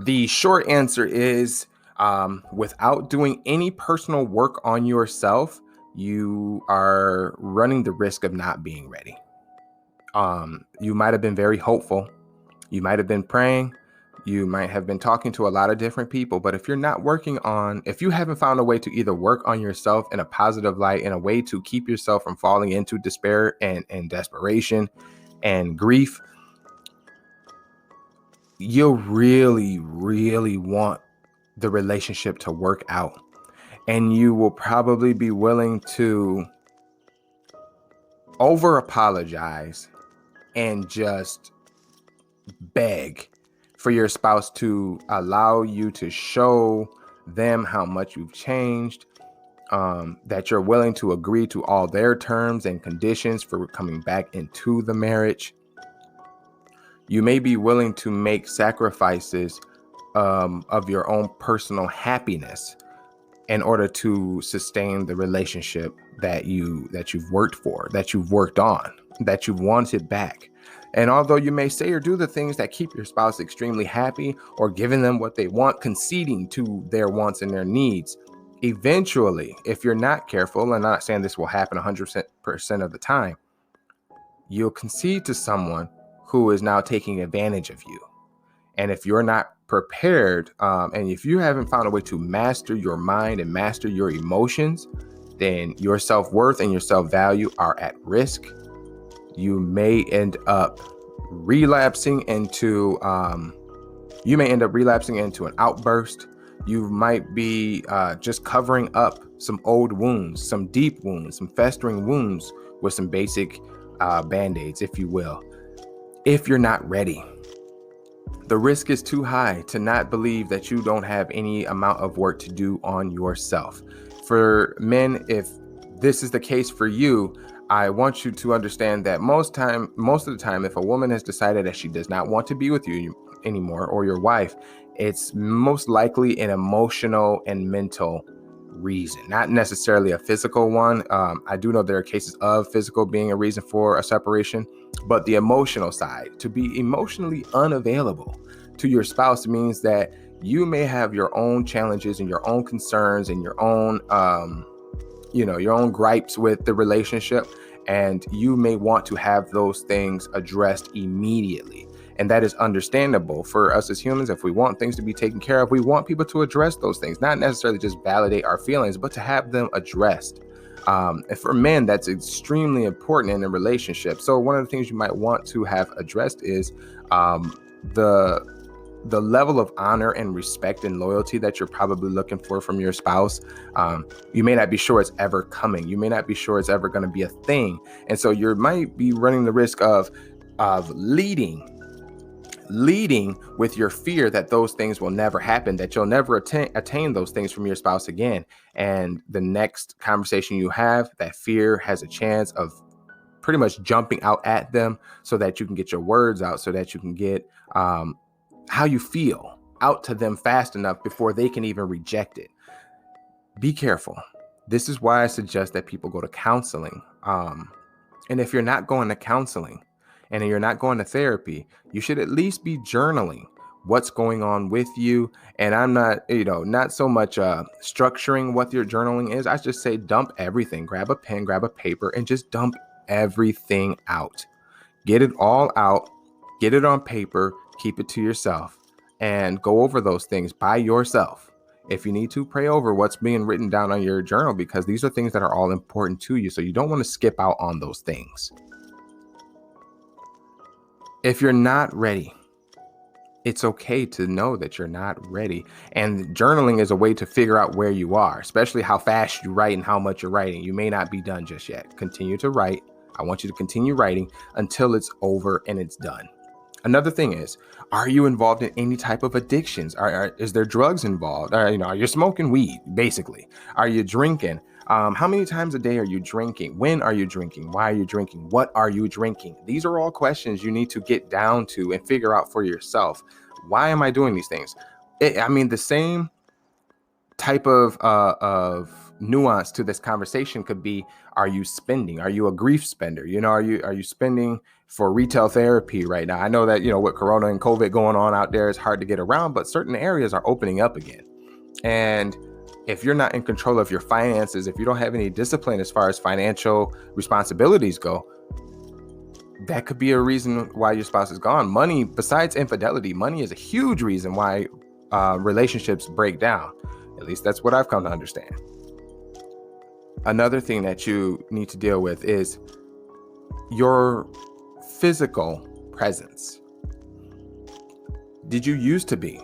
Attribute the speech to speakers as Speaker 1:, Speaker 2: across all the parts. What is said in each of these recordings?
Speaker 1: The short answer is without doing any personal work on yourself, you are running the risk of not being ready. You might have been very hopeful. You might have been praying. You might have been talking to a lot of different people. But if if you haven't found a way to either work on yourself in a positive light, in a way to keep yourself from falling into despair and desperation and grief, you'll really, really want the relationship to work out. And you will probably be willing to over apologize and just beg for your spouse to allow you to show them how much you've changed, that you're willing to agree to all their terms and conditions for coming back into the marriage. You may be willing to make sacrifices of your own personal happiness in order to sustain the relationship that you've worked for, that you've worked on, that you've wanted back. And although you may say or do the things that keep your spouse extremely happy or giving them what they want, conceding to their wants and their needs, eventually, if you're not careful, and I'm not saying this will happen 100% of the time, you'll concede to someone who is now taking advantage of you. And if you're not prepared, and if you haven't found a way to master your mind and master your emotions, then your self-worth and your self-value are at risk. You may end up relapsing into an outburst. You might be just covering up some old wounds, some deep wounds, some festering wounds with some basic band-aids, if you will. If you're not ready, the risk is too high to not believe that you don't have any amount of work to do on yourself. For men, if this is the case for you, I want you to understand that most of the time, if a woman has decided that she does not want to be with you anymore, or your wife, it's most likely an emotional and mental reason, not necessarily a physical one. I do know there are cases of physical being a reason for a separation, but the emotional side, to be emotionally unavailable to your spouse, means that you may have your own challenges and your own concerns and your own gripes with the relationship, and you may want to have those things addressed immediately. And that is understandable for us as humans. If we want things to be taken care of, we want people to address those things, not necessarily just validate our feelings, but to have them addressed. And for men, that's extremely important in a relationship. So one of the things you might want to have addressed is the level of honor and respect and loyalty that you're probably looking for from your spouse. You may not be sure it's ever coming. You may not be sure it's ever going to be a thing. And so you might be running the risk of leading with your fear that those things will never happen, that you'll never attain those things from your spouse again. And the next conversation you have, that fear has a chance of pretty much jumping out at them so that you can get your words out, so that you can get how you feel out to them fast enough before they can even reject it. Be careful. This is why I suggest that people go to counseling. And if you're not going to counseling and you're not going to therapy, you should at least be journaling what's going on with you. And I'm not so much structuring what your journaling is. I just say dump everything. Grab a pen, grab a paper, and just dump everything out. Get it all out. Get it on paper. Keep it to yourself and go over those things by yourself. If you need to, pray over what's being written down on your journal, because these are things that are all important to you. So you don't want to skip out on those things. If you're not ready, it's okay to know that you're not ready. And journaling is a way to figure out where you are, especially how fast you write and how much you're writing. You may not be done just yet. Continue to write. I want you to continue writing until it's over and it's done. Another thing is, are you involved in any type of addictions? Is there drugs involved? Are you smoking weed, basically? Are you drinking? How many times a day are you drinking? When are you drinking? Why are you drinking? What are you drinking? These are all questions you need to get down to and figure out for yourself. Why am I doing these things? The same type of nuance to this conversation could be, are you spending? Are you a grief spender? Are you spending for retail therapy right now? I know that, with Corona and COVID going on out there, it's hard to get around, but certain areas are opening up again. And if you're not in control of your finances, if you don't have any discipline as far as financial responsibilities go, that could be a reason why your spouse is gone. Money, besides infidelity, money is a huge reason why relationships break down. At least that's what I've come to understand. Another thing that you need to deal with is your physical presence. Did you used to be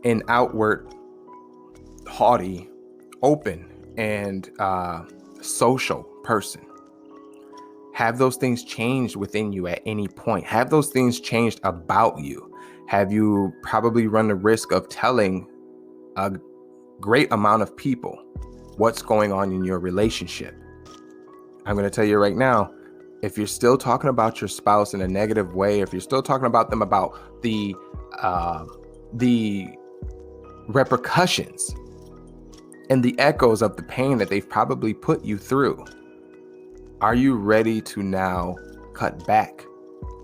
Speaker 1: an outward, haughty, open, and social person? Have those things changed within you at any point? Have those things changed about you? Have you probably run the risk of telling a great amount of people what's going on in your relationship? I'm going to tell you right now, if you're still talking about your spouse in a negative way, if you're still talking about them about the repercussions and the echoes of the pain that they've probably put you through, are you ready to now cut back?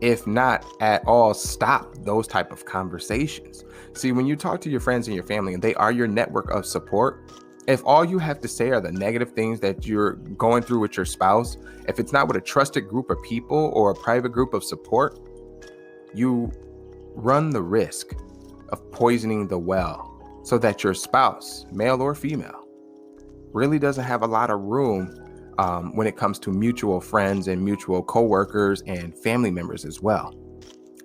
Speaker 1: If not at all, stop those type of conversations. See, when you talk to your friends and your family and they are your network of support, if all you have to say are the negative things that you're going through with your spouse, if it's not with a trusted group of people or a private group of support, you run the risk of poisoning the well so that your spouse, male or female, really doesn't have a lot of room when it comes to mutual friends and mutual coworkers and family members as well.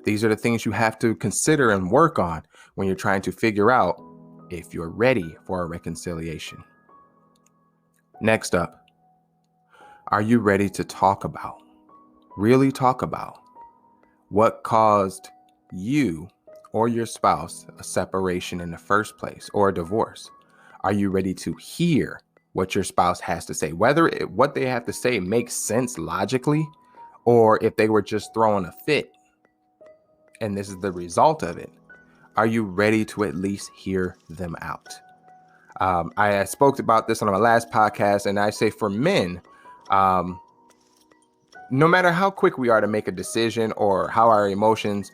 Speaker 1: These are the things you have to consider and work on when you're trying to figure out if you're ready for a reconciliation. Next up, are you ready to really talk about what caused you or your spouse a separation in the first place or a divorce? Are you ready to hear what your spouse has to say, whether what they have to say makes sense logically, or if they were just throwing a fit and this is the result of it? Are you ready to at least hear them out? I spoke about this on my last podcast, and I say for men, no matter how quick we are to make a decision or how our emotions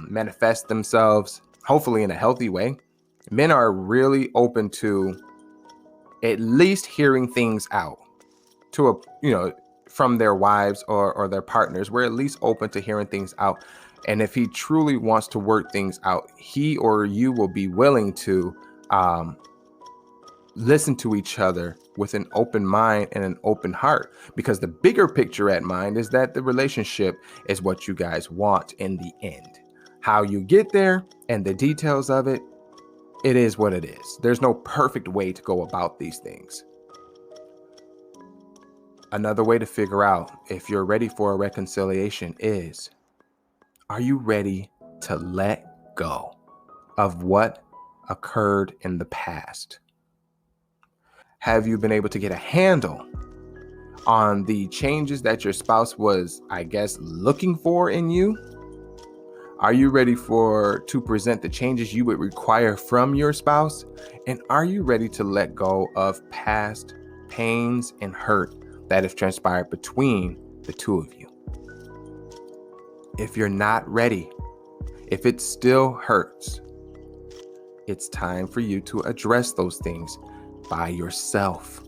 Speaker 1: manifest themselves, hopefully in a healthy way, men are really open to at least hearing things out from their wives or their partners. We're at least open to hearing things out. And if he truly wants to work things out, he or you will be willing to listen to each other with an open mind and an open heart, because the bigger picture at mind is that the relationship is what you guys want in the end. How you get there and the details of it, it is what it is. There's no perfect way to go about these things. Another way to figure out if you're ready for a reconciliation is, are you ready to let go of what occurred in the past? Have you been able to get a handle on the changes that your spouse was, looking for in you? Are you ready to present the changes you would require from your spouse? And are you ready to let go of past pains and hurt that have transpired between the two of you? If you're not ready, if it still hurts, it's time for you to address those things by yourself.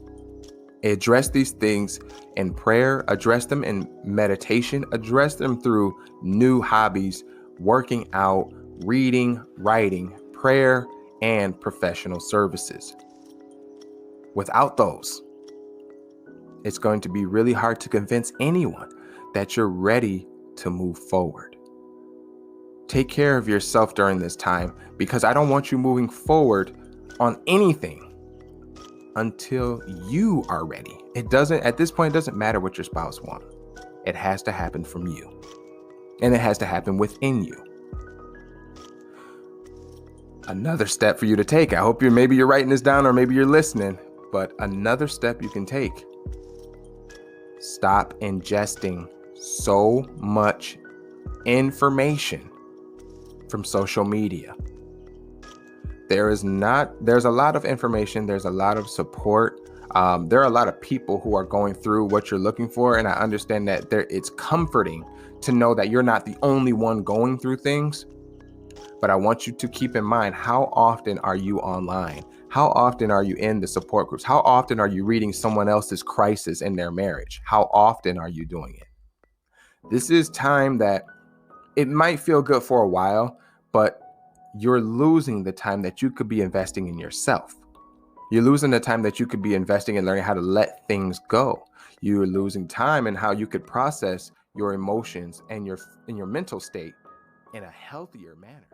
Speaker 1: Address these things in prayer, address them in meditation, address them through new hobbies, working out, reading, writing, prayer, and professional services. Without those, it's going to be really hard to convince anyone that you're ready to move forward. Take care of yourself during this time, because I don't want you moving forward on anything until you are ready. At this point, it doesn't matter what your spouse wants. It has to happen from you. And it has to happen within you. Another step for you to take. I hope maybe you're writing this down, or maybe you're listening, but another step you can take. Stop ingesting so much information from social media. There's a lot of information, there's a lot of support, There are a lot of people who are going through what you're looking for, and I understand that it's comforting to know that you're not the only one going through things. But I want you to keep in mind, how often are you online? How often are you in the support groups? How often are you reading someone else's crisis in their marriage? How often are you doing it? This is time that it might feel good for a while, but you're losing the time that you could be investing in yourself. You're losing the time that you could be investing in learning how to let things go. You're losing time in how you could process your emotions and your mental state in a healthier manner.